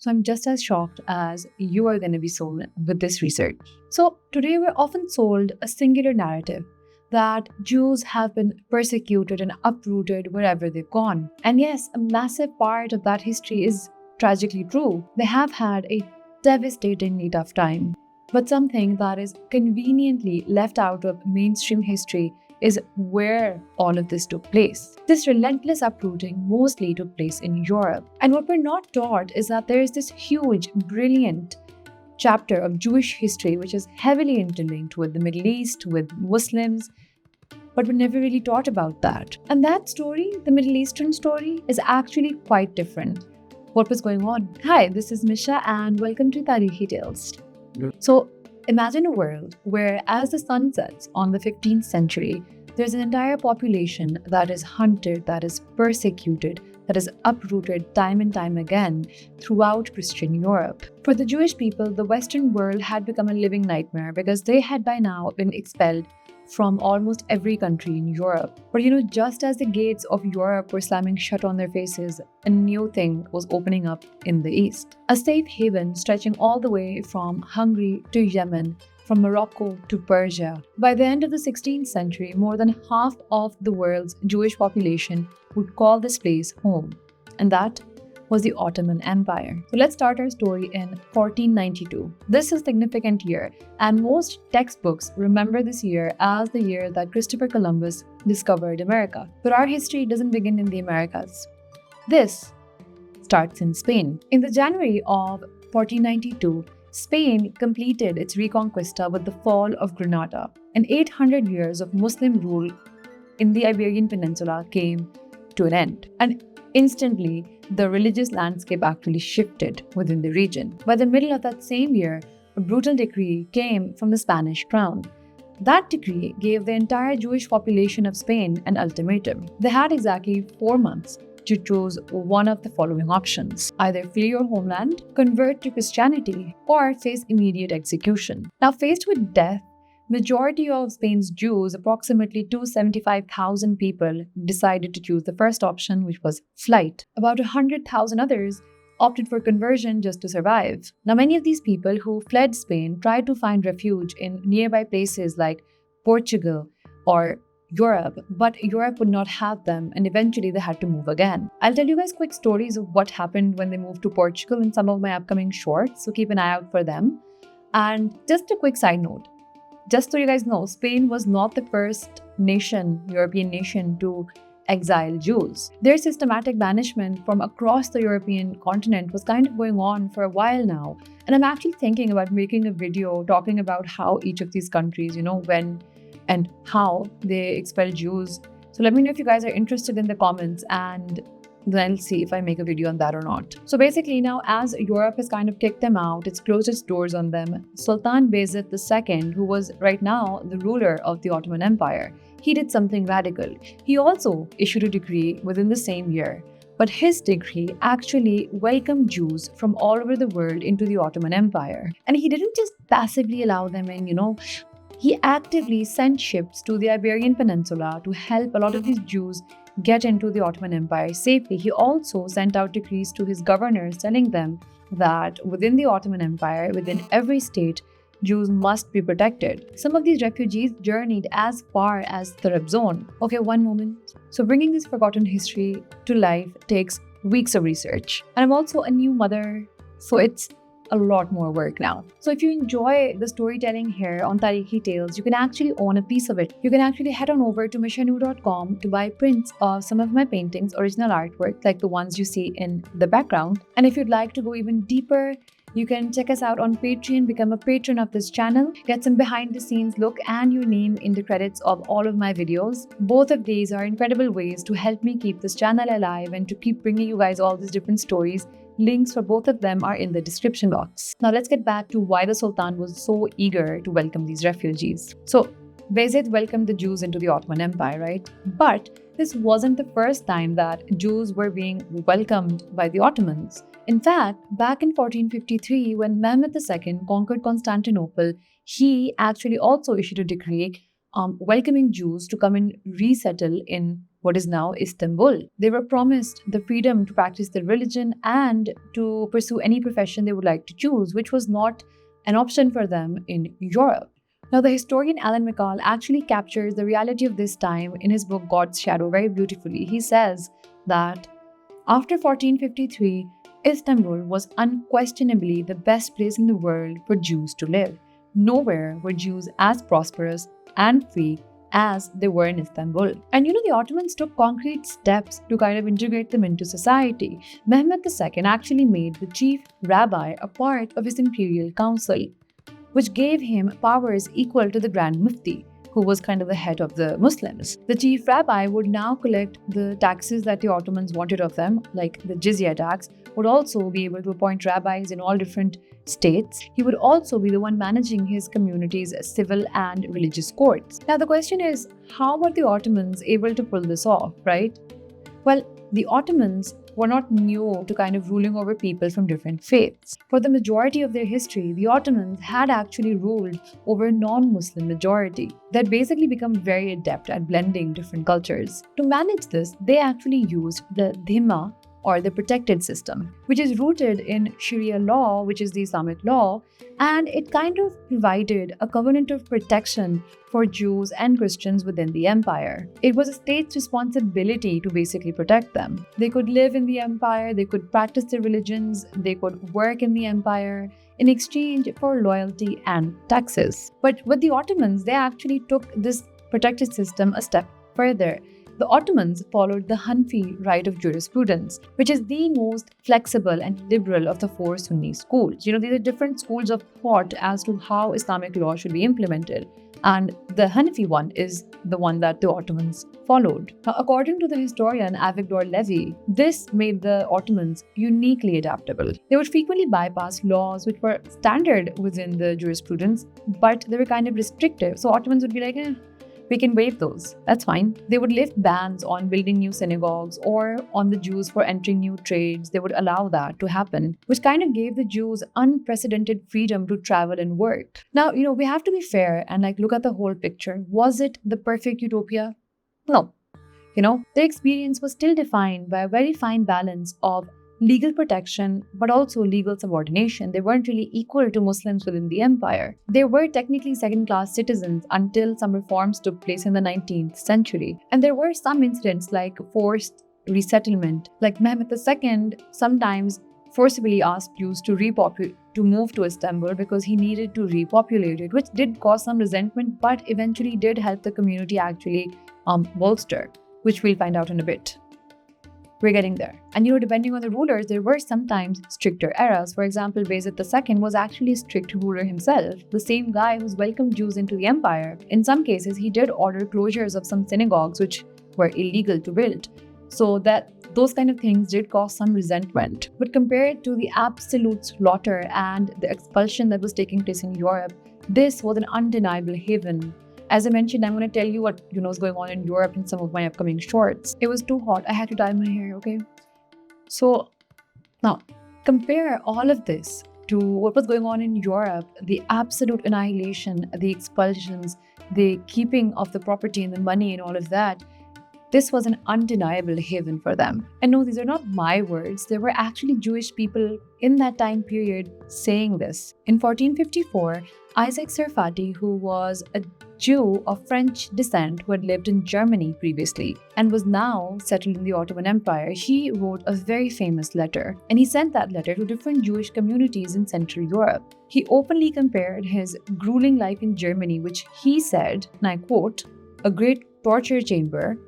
So I'm just as shocked as you are going to be sold with this research. So today we're often sold a singular narrative that Jews have been persecuted and uprooted wherever they've gone. And yes, a massive part of that history is tragically true. They have had a devastatingly tough time. But something that is conveniently left out of mainstream history is where all of this took place. This relentless uprooting mostly took place in Europe. And what we're not taught is that there is this huge, brilliant chapter of Jewish history which is heavily interlinked with the Middle East, with Muslims, but we're never really taught about that. And that story, the Middle Eastern story, is actually quite different. What was going on? Hi, this is Misha and welcome to Tarihi Tales. So imagine a world where as the sun sets on the 15th century, there's an entire population that is hunted, that is persecuted, that is uprooted time and time again throughout Christian Europe. For the Jewish people, the Western world had become a living nightmare because they had by now been expelled from almost every country in Europe. But just as the gates of Europe were slamming shut on their faces, a new thing was opening up in the East. A safe haven stretching all the way from Hungary to Yemen, from Morocco to Persia. By the end of the 16th century, more than half of the world's Jewish population would call this place home, and that was the Ottoman Empire. So let's start our story in 1492. This is a significant year, and most textbooks remember this year as the year that Christopher Columbus discovered America. But our history doesn't begin in the Americas. This starts in Spain. In the January of 1492, Spain completed its reconquista with the fall of Granada, and 800 years of Muslim rule in the Iberian Peninsula came to an end. And instantly, the religious landscape actually shifted within the region. By the middle of that same year, a brutal decree came from the Spanish crown. That decree gave the entire Jewish population of Spain an ultimatum. They had exactly 4 months to choose one of the following options: either flee your homeland, convert to Christianity, or face immediate execution. Now, faced with death, majority of Spain's Jews, approximately 275,000 people, decided to choose the first option, which was flight. About 100,000 others opted for conversion just to survive. Now, many of these people who fled Spain tried to find refuge in nearby places like Portugal or Europe, but Europe would not have them, and eventually they had to move again. I'll tell you guys quick stories of what happened when they moved to Portugal in some of my upcoming shorts, so keep an eye out for them. And just a quick side note, just so you guys know, Spain was not the first European nation to exile Jews. Their systematic banishment from across the European continent was kind of going on for a while now. And I'm actually thinking about making a video talking about how each of these countries, when and how they expel Jews. So let me know if you guys are interested in the comments, and then I'll see if I make a video on that or not. So basically now, as Europe has kind of kicked them out, it's closed its doors on them, Sultan Bayezid II, who was right now the ruler of the Ottoman Empire, he did something radical. He also issued a decree within the same year. But his decree actually welcomed Jews from all over the world into the Ottoman Empire. And he didn't just passively allow them in, He actively sent ships to the Iberian Peninsula to help a lot of these Jews get into the Ottoman Empire safely. He also sent out decrees to his governors telling them that within the Ottoman Empire, within every state, Jews must be protected. Some of these refugees journeyed as far as the red zone. Okay, one moment. So bringing this forgotten history to life takes weeks of research. And I'm also a new mother, so it's a lot more work now. So if you enjoy the storytelling here on Tarihi Tales, you can actually own a piece of it. You can actually head on over to mishanu.com to buy prints of some of my paintings, original artwork, like the ones you see in the background. And if you'd like to go even deeper, you can check us out on Patreon, become a patron of this channel, get some behind the scenes look and your name in the credits of all of my videos. Both of these are incredible ways to help me keep this channel alive and to keep bringing you guys all these different stories. Links for both of them are in the description box. Now let's get back to why the Sultan was so eager to welcome these refugees. So Bayezid welcomed the Jews into the Ottoman Empire, right? But this wasn't the first time that Jews were being welcomed by the Ottomans. In fact, back in 1453, when Mehmed II conquered Constantinople, he actually also issued a decree welcoming Jews to come and resettle in what is now Istanbul. They were promised the freedom to practice their religion and to pursue any profession they would like to choose, which was not an option for them in Europe. Now, the historian Alan Mikhail actually captures the reality of this time in his book God's Shadow very beautifully. He says that after 1453, Istanbul was unquestionably the best place in the world for Jews to live. Nowhere were Jews as prosperous and free as they were in Istanbul. And the Ottomans took concrete steps to kind of integrate them into society. Mehmed II actually made the chief rabbi a part of his imperial council, which gave him powers equal to the Grand Mufti, who was kind of the head of the Muslims. The chief rabbi would now collect the taxes that the Ottomans wanted of them, like the jizya tax, would also be able to appoint rabbis in all different states. He would also be the one managing his community's civil and religious courts. Now the question is, how were the Ottomans able to pull this off, right? Well, the Ottomans were not new to kind of ruling over people from different faiths. For the majority of their history, the Ottomans had actually ruled over a non-Muslim majority that basically become very adept at blending different cultures. To manage this, they actually used the dhimma, or the protected system, which is rooted in Sharia law, which is the Islamic law, and it kind of provided a covenant of protection for Jews and Christians within the empire. It was a state's responsibility to basically protect them. They could live in the empire, they could practice their religions, they could work in the empire in exchange for loyalty and taxes. But with the Ottomans, they actually took this protected system a step further. The Ottomans followed the Hanafi right of jurisprudence, which is the most flexible and liberal of the four Sunni schools. These are different schools of thought as to how Islamic law should be implemented. And the Hanafi one is the one that the Ottomans followed. Now, according to the historian Avigdor Levy, this made the Ottomans uniquely adaptable. They would frequently bypass laws which were standard within the jurisprudence, but they were kind of restrictive. So Ottomans would be like, we can waive those. That's fine. They would lift bans on building new synagogues or on the Jews for entering new trades. They would allow that to happen, which kind of gave the Jews unprecedented freedom to travel and work. Now, we have to be fair and look at the whole picture. Was it the perfect utopia? No. Their experience was still defined by a very fine balance of legal protection, but also legal subordination. They weren't really equal to Muslims within the empire. They were technically second-class citizens until some reforms took place in the 19th century. And there were some incidents like forced resettlement. Like Mehmed II sometimes forcibly asked Jews to move to Istanbul because he needed to repopulate it, which did cause some resentment, but eventually did help the community actually bolster, which we'll find out in a bit. We're getting there. And depending on the rulers, there were sometimes stricter eras. For example, Bayezid II was actually a strict ruler himself, the same guy who's welcomed Jews into the empire. In some cases, he did order closures of some synagogues which were illegal to build. So that those kind of things did cause some resentment. But compared to the absolute slaughter and the expulsion that was taking place in Europe, this was an undeniable haven. As I mentioned, I'm going to tell you what is going on in Europe in some of my upcoming shorts. It was too hot. I had to dye my hair, okay? So now, compare all of this to what was going on in Europe, the absolute annihilation, the expulsions, the keeping of the property and the money and all of that. This was an undeniable haven for them. And no, these are not my words. There were actually Jewish people in that time period saying this. In 1454, Isaac Sarfati, who was a Jew of French descent who had lived in Germany previously and was now settled in the Ottoman Empire, he wrote a very famous letter. And he sent that letter to different Jewish communities in Central Europe. He openly compared his grueling life in Germany, which he said, and I quote, a great torture chamber,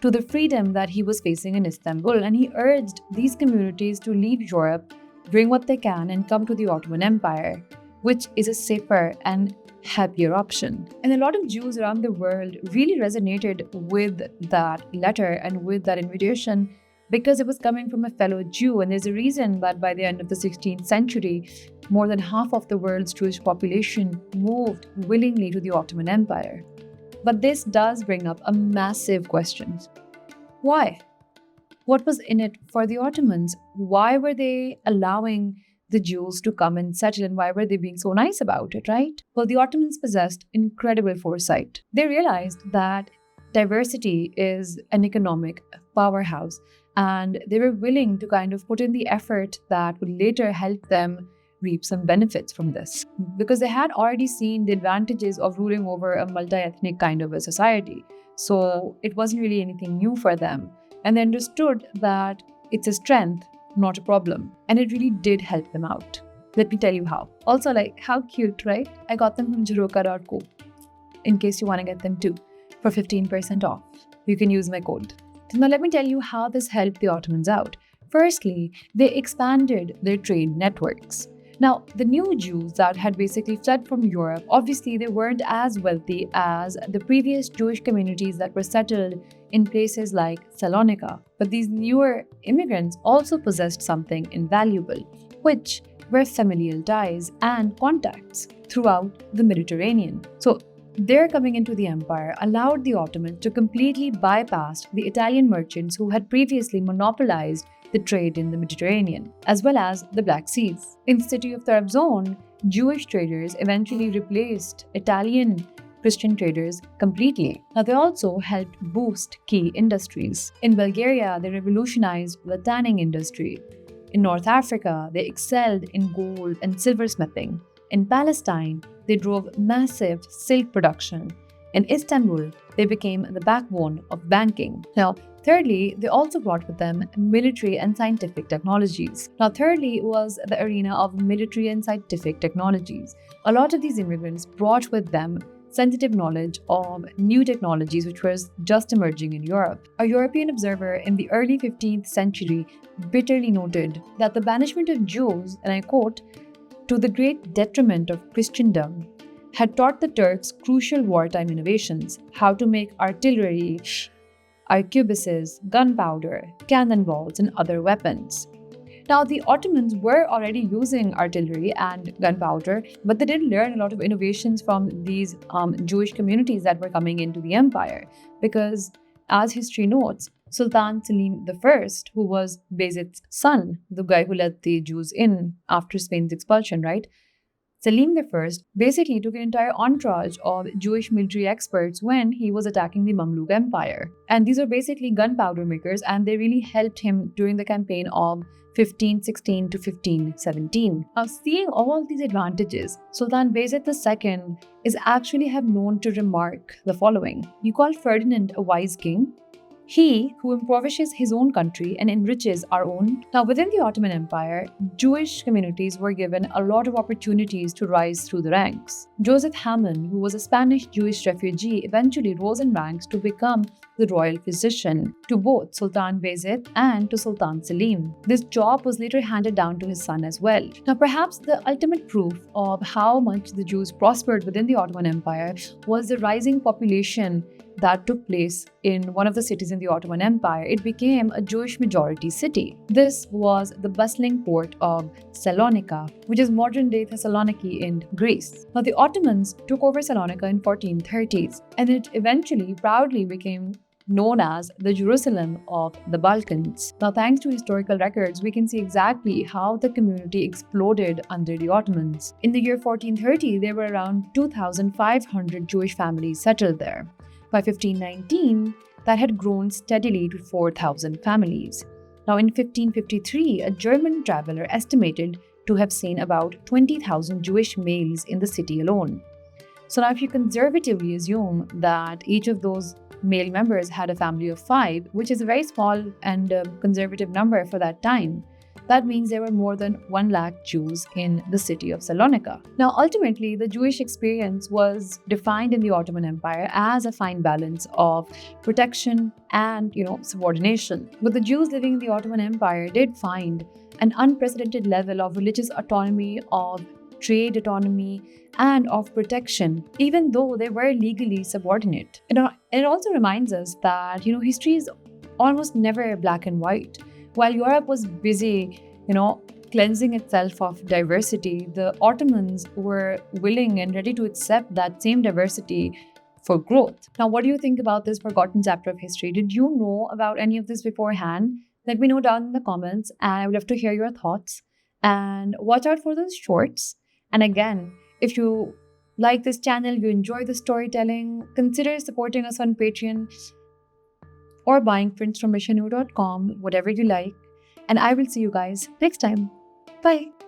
to the freedom that he was facing in Istanbul. And he urged these communities to leave Europe, bring what they can, and come to the Ottoman Empire, which is a safer and happier option. And a lot of Jews around the world really resonated with that letter and with that invitation because it was coming from a fellow Jew. And there's a reason that by the end of the 16th century, more than half of the world's Jewish population moved willingly to the Ottoman Empire. But this does bring up a massive question. Why? What was in it for the Ottomans? Why were they allowing the Jews to come and settle, and why were they being so nice about it, right? Well, the Ottomans possessed incredible foresight. They realized that diversity is an economic powerhouse, and they were willing to kind of put in the effort that would later help them reap some benefits from this, because they had already seen the advantages of ruling over a multi-ethnic kind of a society. So it wasn't really anything new for them, and they understood that it's a strength, not a problem, and it really did help them out. Let me tell you how. Also, like, how cute, right? I got them from Jaroka.co, in case you want to get them too, for 15% off. You can use my code. So now let me tell you how this helped the Ottomans out. Firstly, they expanded their trade networks. Now, the new Jews that had basically fled from Europe, obviously they weren't as wealthy as the previous Jewish communities that were settled in places like Salonica. But these newer immigrants also possessed something invaluable, which were familial ties and contacts throughout the Mediterranean. So their coming into the empire allowed the Ottomans to completely bypass the Italian merchants who had previously monopolized the trade in the Mediterranean, as well as the Black Seas. In the city of Trabzon, Jewish traders eventually replaced Italian Christian traders completely. Now, they also helped boost key industries. In Bulgaria, they revolutionized the tanning industry. In North Africa, they excelled in gold and silversmithing. In Palestine, they drove massive silk production. In Istanbul, they became the backbone of banking. Now, thirdly, they also brought with them military and scientific technologies. Now, thirdly was the arena of military and scientific technologies. A lot of these immigrants brought with them sensitive knowledge of new technologies which was just emerging in Europe. A European observer in the early 15th century bitterly noted that the banishment of Jews, and I quote, "to the great detriment of Christendom, had taught the Turks crucial wartime innovations, how to make artillery, arquebuses, gunpowder, cannonballs, and other weapons." Now, the Ottomans were already using artillery and gunpowder, but they did learn a lot of innovations from these Jewish communities that were coming into the empire. Because, as history notes, Sultan Selim I, who was Bayezid's son, the guy who let the Jews in after Spain's expulsion, right? Selim I basically took an entire entourage of Jewish military experts when he was attacking the Mamluk Empire. And these are basically gunpowder makers, and they really helped him during the campaign of 1516 to 1517. Now, seeing all these advantages, Sultan Bayezid II is actually have known to remark the following. You call Ferdinand a wise king? He who impoverishes his own country and enriches our own. Now, within the Ottoman Empire, Jewish communities were given a lot of opportunities to rise through the ranks. Joseph Hammond, who was a Spanish Jewish refugee, eventually rose in ranks to become the royal physician to both Sultan Bayezid and to Sultan Selim. This job was later handed down to his son as well. Now, perhaps the ultimate proof of how much the Jews prospered within the Ottoman Empire was the rising population that took place in one of the cities in the Ottoman Empire. It became a Jewish majority city. This was the bustling port of Salonica, which is modern-day Thessaloniki in Greece. Now, the Ottomans took over Salonica in 1430s, and it eventually proudly became known as the Jerusalem of the Balkans. Now, thanks to historical records, we can see exactly how the community exploded under the Ottomans. In the year 1430, there were around 2,500 Jewish families settled there. By 1519, that had grown steadily to 4,000 families. Now, in 1553, a German traveler estimated to have seen about 20,000 Jewish males in the city alone. So now, if you conservatively assume that each of those male members had a family of 5, which is a very small and conservative number for that time, that means there were more than 1 lakh Jews in the city of Salonica. Now, ultimately, the Jewish experience was defined in the Ottoman Empire as a fine balance of protection and, subordination. But the Jews living in the Ottoman Empire did find an unprecedented level of religious autonomy, of trade autonomy, and of protection, even though they were legally subordinate. It also reminds us that, history is almost never black and white. While Europe was busy, cleansing itself of diversity, the Ottomans were willing and ready to accept that same diversity for growth. Now, what do you think about this forgotten chapter of history? Did you know about any of this beforehand? Let me know down in the comments, and I would love to hear your thoughts. And watch out for those shorts. And again, if you like this channel, you enjoy the storytelling, consider supporting us on Patreon or buying prints from missionew.com, whatever you like. And I will see you guys next time. Bye.